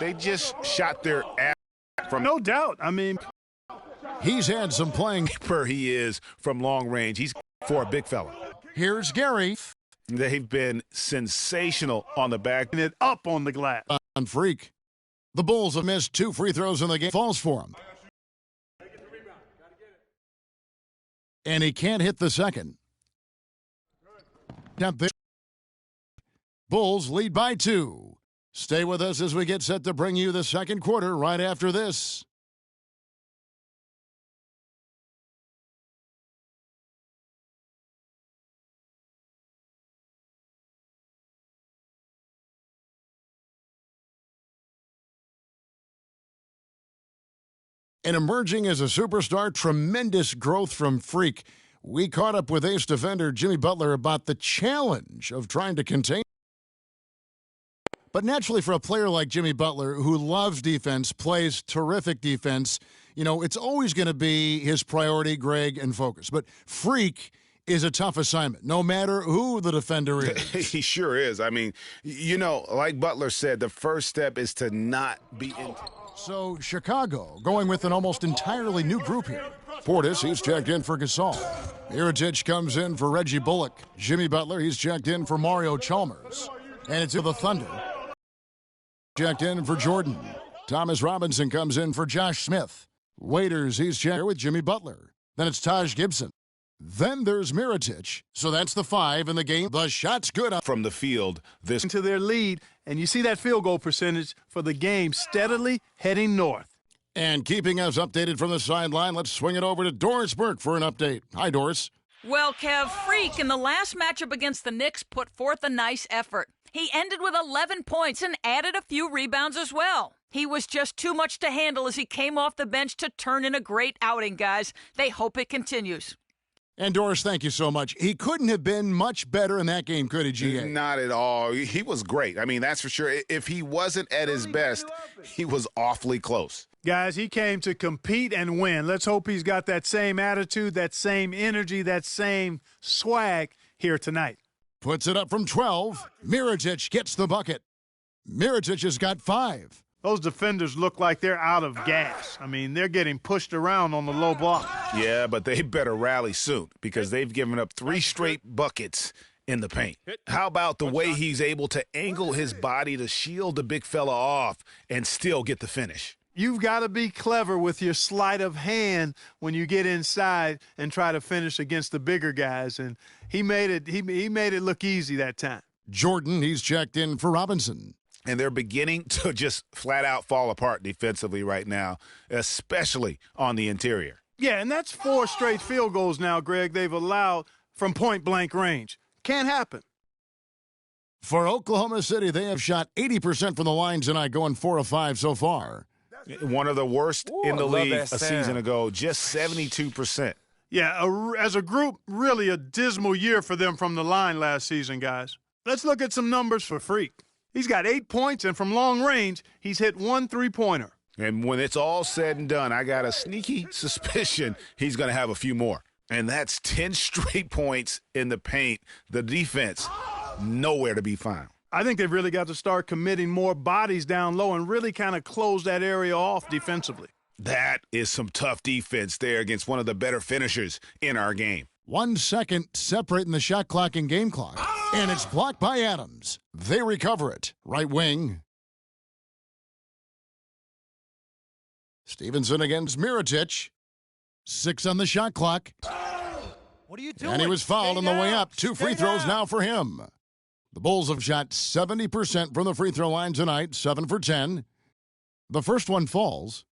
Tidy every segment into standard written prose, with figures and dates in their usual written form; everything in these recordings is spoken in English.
They just shot their ass from. No doubt. I mean, he's had some playing. He is from long range. He's for a big fella. Here's Gary. They've been sensational on the back. and it up on the glass. On Freak. The Bulls have missed 2 free throws in the game. Falls for him. And he can't hit the second. Bulls lead by 2. Stay with us as we get set to bring you the second quarter right after this. And emerging as a superstar, tremendous growth from Freak. We caught up with ace defender Jimmy Butler about the challenge of trying to contain. But naturally, for a player like Jimmy Butler, who loves defense, plays terrific defense, you know, it's always going to be his priority, Greg, and focus. But Freak is a tough assignment, no matter who the defender is. He sure is. I mean, you know, like Butler said, the first step is to not be in. So Chicago going with an almost entirely new group here. Portis, he's checked in for Gasol. Mirotic comes in for Reggie Bullock. Jimmy Butler, he's checked in for Mario Chalmers. And it's the Thunder. Checked in for Jordan. Thomas Robinson comes in for Josh Smith. Waiters, he's checked with Jimmy Butler. Then it's Taj Gibson. Then there's Mirotic. So that's the 5 in the game. The shot's good From the field. This Into their lead, and you see that field goal percentage for the game steadily heading north. And keeping us updated from the sideline, let's swing it over to Doris Burke for an update. Hi, Doris. Well, Kev, Freak in the last matchup against the Knicks put forth a nice effort. He ended with 11 points and added a few rebounds as well. He was just too much to handle as he came off the bench to turn in a great outing, guys. They hope it continues. And Doris, thank you so much. He couldn't have been much better in that game, could he, GA? Not at all. He was great. I mean, that's for sure. If he wasn't at his best, he was awfully close. Guys, he came to compete and win. Let's hope he's got that same attitude, that same energy, that same swag here tonight. Puts it up from 12. Mirotic gets the bucket. Mirotic has got 5. Those defenders look like they're out of gas. I mean, they're getting pushed around on the low block. Yeah, but they better rally soon because they've given up 3 straight buckets in the paint. How about the way he's able to angle his body to shield the big fella off and still get the finish? You've got to be clever with your sleight of hand when you get inside and try to finish against the bigger guys. And he made it. He made it look easy that time. Jordan, he's checked in for Robinson. And they're beginning to just flat out fall apart defensively right now, especially on the interior. Yeah, and that's 4 straight field goals now, Greg, they've allowed from point-blank range. Can't happen. For Oklahoma City, they have shot 80% from the line tonight, going 4 of 5 so far. One of the worst in the league a season ago, just 72%. Yeah, as a group, really a dismal year for them from the line last season, guys. Let's look at some numbers for Freak. He's got 8 points, and from long range, he's hit 1 3-pointer. And when it's all said and done, I got a sneaky suspicion he's going to have a few more. And that's 10 straight points in the paint. The defense, nowhere to be found. I think they've really got to start committing more bodies down low and really kind of close that area off defensively. That is some tough defense there against one of the better finishers in our game. 1 second separating the shot clock and game clock. And it's blocked by Adams. They recover it. Right wing. Stevenson against Mirotic. 6 on the shot clock. What are you doing? And he was fouled on the way up. 2 free throws now for him. The Bulls have shot 70% from the free throw line tonight, 7 for 10. The first one falls.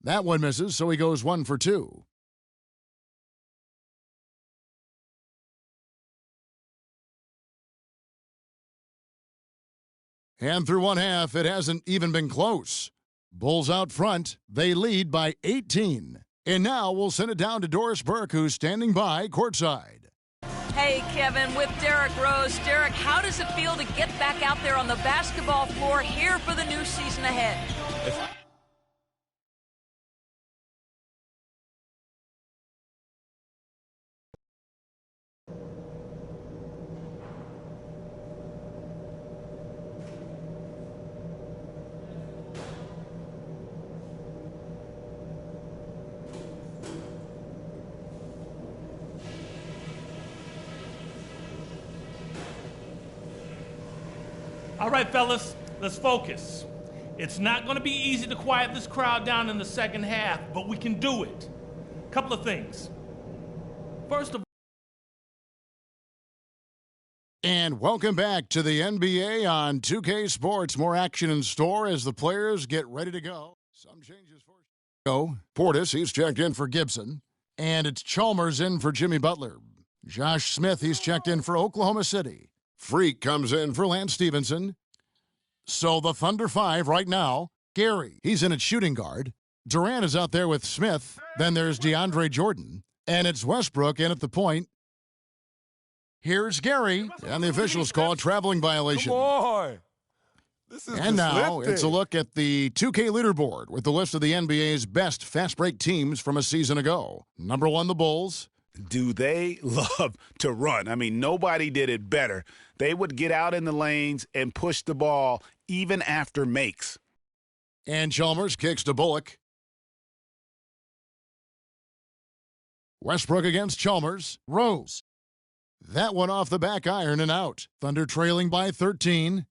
That one misses, so he goes 1 for 2. And through one half, it hasn't even been close. Bulls out front. They lead by 18. And now we'll send it down to Doris Burke, who's standing by courtside. Hey, Kevin, with Derrick Rose. Derrick, how does it feel to get back out there on the basketball floor here for the new season ahead? All right, fellas, let's focus. It's not going to be easy to quiet this crowd down in the second half, but we can do it. Couple of things. First of all, And welcome back to the NBA on 2K Sports. More action in store as the players get ready to go. Some changes for Portis, he's checked in for Gibson. And it's Chalmers in for Jimmy Butler. Josh Smith, he's checked in for Oklahoma City. Freak comes in for Lance Stevenson. So the Thunder 5 right now. Gary, he's in at shooting guard. Durant is out there with Smith. Then there's DeAndre Jordan. And it's Westbrook in at the point. Here's Gary. And the officials call a traveling violation. Come on. This is and now it's a look at the 2K leaderboard with the list of the NBA's best fast break teams from a season ago. Number 1, the Bulls. Do they love to run? I mean, nobody did it better. They would get out in the lanes and push the ball even after makes. And Chalmers kicks to Bullock. Westbrook against Chalmers. Rose. That one off the back iron and out. Thunder trailing by 13.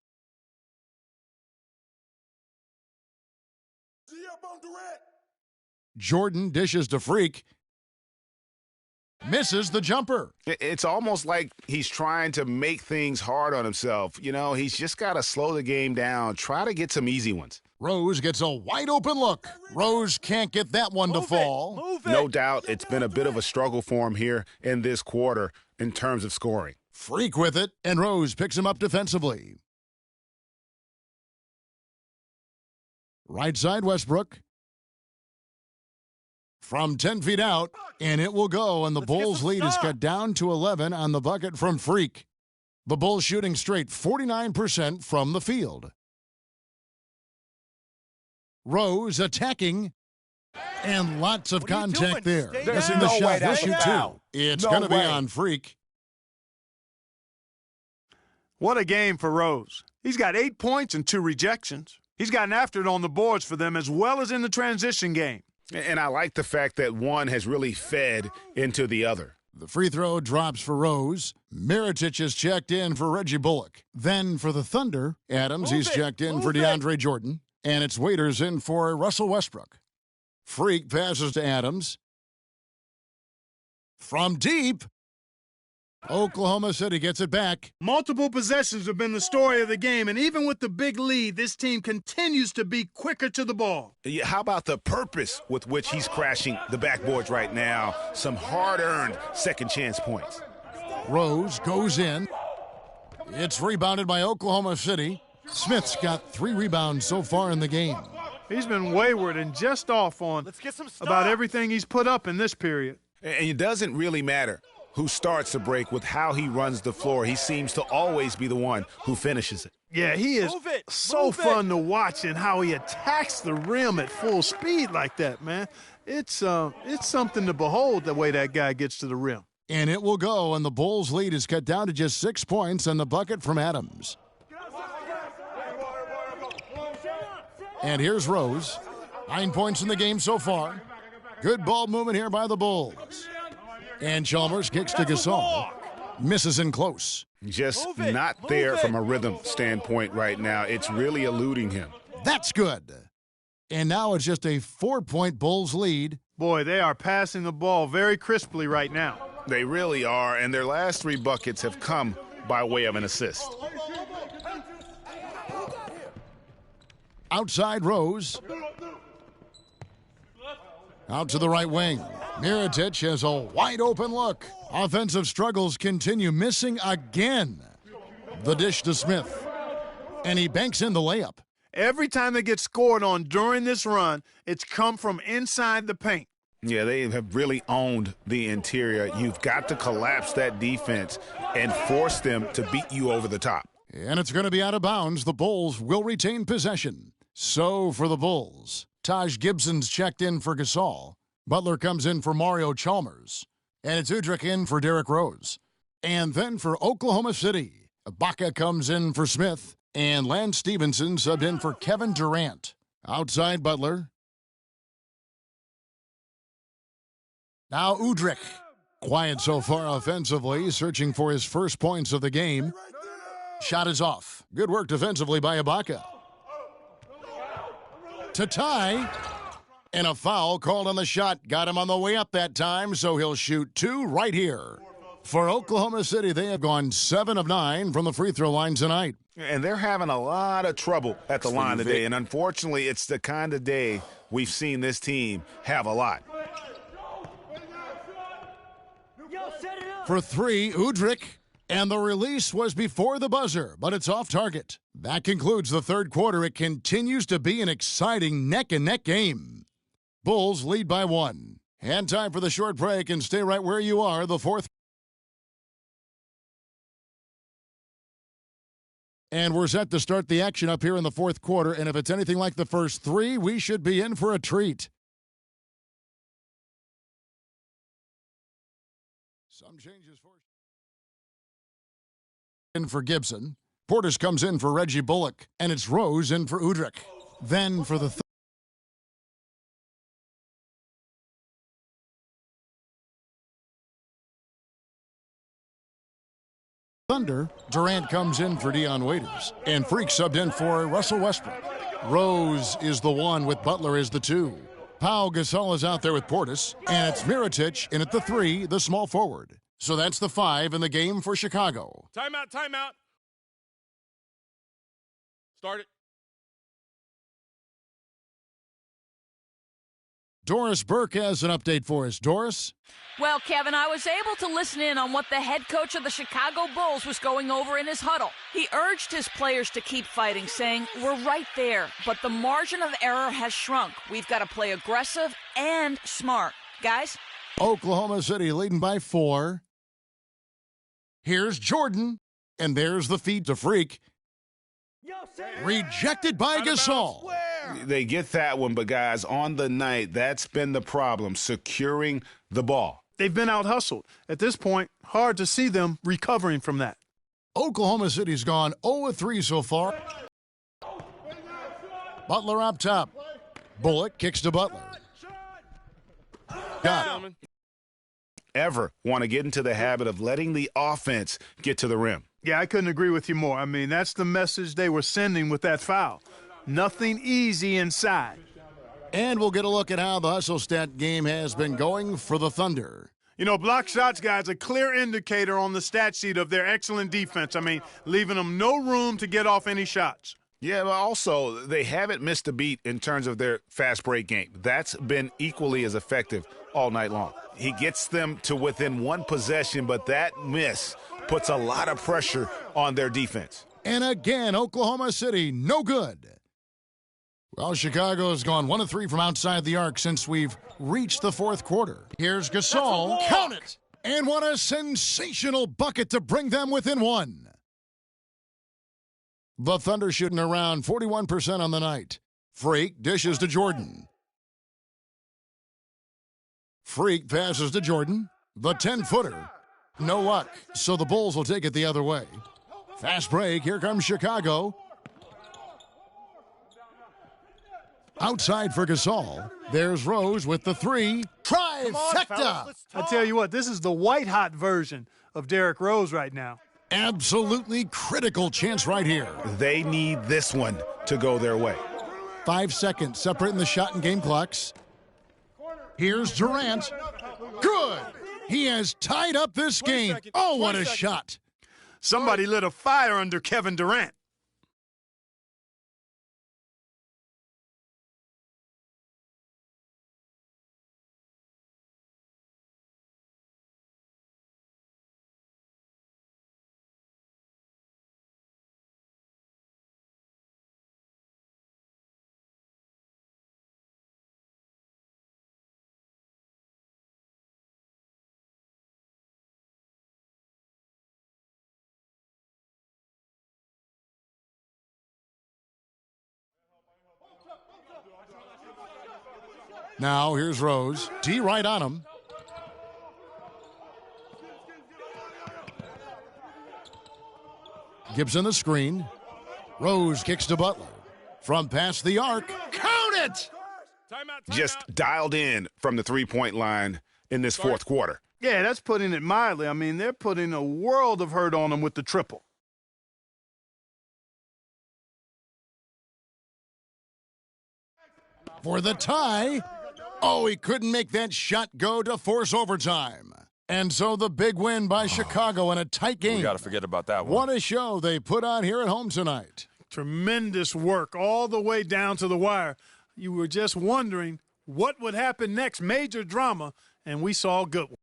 Jordan dishes to Freak. Misses the jumper. It's almost like he's trying to make things hard on himself. You know, he's just got to slow the game down, try to get some easy ones. Rose gets a wide open look. Rose can't get that one to fall. No doubt it's been a bit of a struggle for him here in this quarter in terms of scoring. Freak with it, and Rose picks him up defensively. Right side, Westbrook. From 10 feet out, and it will go, and the Bulls' lead is cut down to 11 on the bucket from Freak. The Bulls shooting straight 49% from the field. Rose attacking, and lots of contact there. Missing the shot, he'll shoot 2. It's going to be on Freak. What a game for Rose. He's got 8 points and 2 rejections. He's gotten after it on the boards for them as well as in the transition game. And I like the fact that one has really fed into the other. The free throw drops for Rose. Mirotic is checked in for Reggie Bullock. Then for the Thunder, Adams, he's checked in for DeAndre Jordan. And it's Waiters in for Russell Westbrook. Freak passes to Adams. From deep, Oklahoma City gets it back. Multiple possessions have been the story of the game, and even with the big lead, this team continues to be quicker to the ball. Yeah, how about the purpose with which he's crashing the backboards right now? Some hard-earned second-chance points. Rose goes in. It's rebounded by Oklahoma City. Smith's got 3 rebounds so far in the game. He's been wayward and just off on about everything he's put up in this period. And it doesn't really matter who starts the break with how he runs the floor. He seems to always be the one who finishes it. Yeah, he is so fun to watch and how he attacks the rim at full speed like that, man. It's something to behold the way that guy gets to the rim. And it will go, and the Bulls' lead is cut down to just 6 points and the bucket from Adams. And here's Rose. 9 points in the game so far. Good ball movement here by the Bulls. And Chalmers kicks to Gasol. Misses in close. Just not there from a rhythm standpoint right now. It's really eluding him. That's good. And now it's just a 4-point Bulls lead. Boy, they are passing the ball very crisply right now. They really are, and their last 3 buckets have come by way of an assist. Outside Rose. Out to the right wing. Mirotic has a wide open look. Offensive struggles continue, missing again. The dish to Smith. And he banks in the layup. Every time they get scored on during this run, it's come from inside the paint. Yeah, they have really owned the interior. You've got to collapse that defense and force them to beat you over the top. And it's going to be out of bounds. The Bulls will retain possession. So for the Bulls, Taj Gibson's checked in for Gasol. Butler comes in for Mario Chalmers. And it's Udrich in for Derrick Rose. And then for Oklahoma City, Ibaka comes in for Smith. And Lance Stevenson subbed in for Kevin Durant. Outside Butler. Now Udrich. Quiet so far offensively, searching for his first points of the game. Shot is off. Good work defensively by Ibaka. To tie. And a foul called on the shot. Got him on the way up that time, so he'll shoot 2 right here. For Oklahoma City, they have gone 7 of 9 from the free throw line tonight. And they're having a lot of trouble at the line today. And unfortunately, it's the kind of day we've seen this team have a lot. For 3, Udrich. And the release was before the buzzer, but it's off target. That concludes the third quarter. It continues to be an exciting neck-and-neck game. Bulls lead by 1. And time for the short break, and stay right where you are. The fourth. And we're set to start the action up here in the fourth quarter, and if it's anything like the first 3, we should be in for a treat. Some changes in for Gibson. Portis comes in for Reggie Bullock, and it's Rose in for Udrich. Then for the Thunder, Durant comes in for Dion Waiters, and Freak subbed in for Russell Westbrook. Rose is the 1 with Butler as the 2. Pau Gasol is out there with Portis, and it's Mirotic in at the 3, the small forward. So that's the 5 in the game for Chicago. Timeout, timeout. Start it. Doris Burke has an update for us. Doris? Well, Kevin, I was able to listen in on what the head coach of the Chicago Bulls was going over in his huddle. He urged his players to keep fighting, saying, "We're right there, but the margin of error has shrunk. We've got to play aggressive and smart." Guys? Oklahoma City leading by 4. Here's Jordan, and there's the feed to Freak. Rejected by Gasol. They get that one, but guys, on the night, that's been the problem, securing the ball. They've been out-hustled. At this point, hard to see them recovering from that. Oklahoma City's gone 0-3 so far. Butler up top. Bullock kicks to Butler. Got it. Ever want to get into the habit of letting the offense get to the rim. Yeah, I couldn't agree with you more. I mean, that's the message they were sending with that foul. Nothing easy inside. And we'll get a look at how the hustle stat game has been going for the Thunder. You know, block shots, guys, a clear indicator on the stat sheet of their excellent defense. I mean, leaving them no room to get off any shots. Yeah, but also they haven't missed a beat in terms of their fast break game. That's been equally as effective all night long. He gets them to within 1 possession, but that miss puts a lot of pressure on their defense. And again, Oklahoma City, no good. Well, Chicago has gone 1 of 3 from outside the arc since we've reached the fourth quarter. Here's Gasol. Count it! And what a sensational bucket to bring them within 1. The Thunder shooting around 41% on the night. Freak dishes to Jordan. Freak passes to Jordan. The 10-footer. No luck, so the Bulls will take it the other way. Fast break. Here comes Chicago. Outside for Gasol. There's Rose with the 3. Trifecta! I tell you what, this is the white-hot version of Derrick Rose right now. Absolutely critical chance right here. They need this one to go their way. 5 seconds separating the shot and game clocks. Here's Durant. Good! He has tied up this game. Oh, what a shot. Somebody lit a fire under Kevin Durant. Now here's Rose. D right on him. Gibson the screen. Rose kicks to Butler. From past the arc. Count it! Just dialed in from the three-point line in this fourth quarter. Yeah, that's putting it mildly. I mean, they're putting a world of hurt on them with the triple. for the tie. Oh, he couldn't make that shot go to force overtime. And so the big win by Chicago in a tight game. We got to forget about that one. What a show they put on here at home tonight. Tremendous work all the way down to the wire. You were just wondering what would happen next. Major drama, and we saw a good one.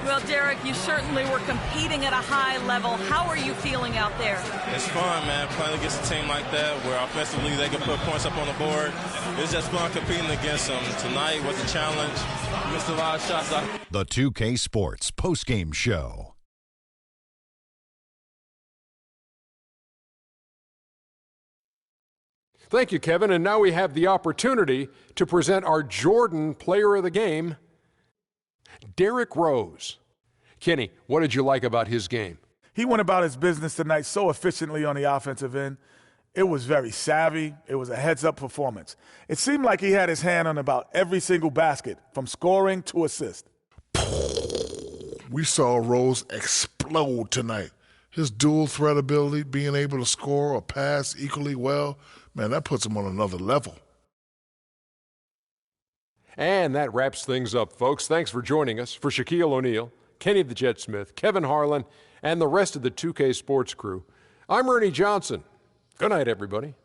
Well, Derek, you certainly were competing at a high level. How are you feeling out there? It's fun, man, playing against a team like that where offensively they can put points up on the board. It's just fun competing against them. Tonight was a challenge. We missed a lot of shots. The 2K Sports postgame show. Thank you, Kevin. And now we have the opportunity to present our Jordan Player of the Game, Derrick Rose. Kenny, what did you like about his game? He went about his business tonight so efficiently on the offensive end. It was very savvy. It was a heads-up performance. It seemed like he had his hand on about every single basket, from scoring to assist. We saw Rose explode tonight. His dual threat ability, being able to score or pass equally well, man, that puts him on another level. And that wraps things up, folks. Thanks for joining us. For Shaquille O'Neal, Kenny the Jet Smith, Kevin Harlan, and the rest of the 2K Sports crew, I'm Ernie Johnson. Good night, everybody.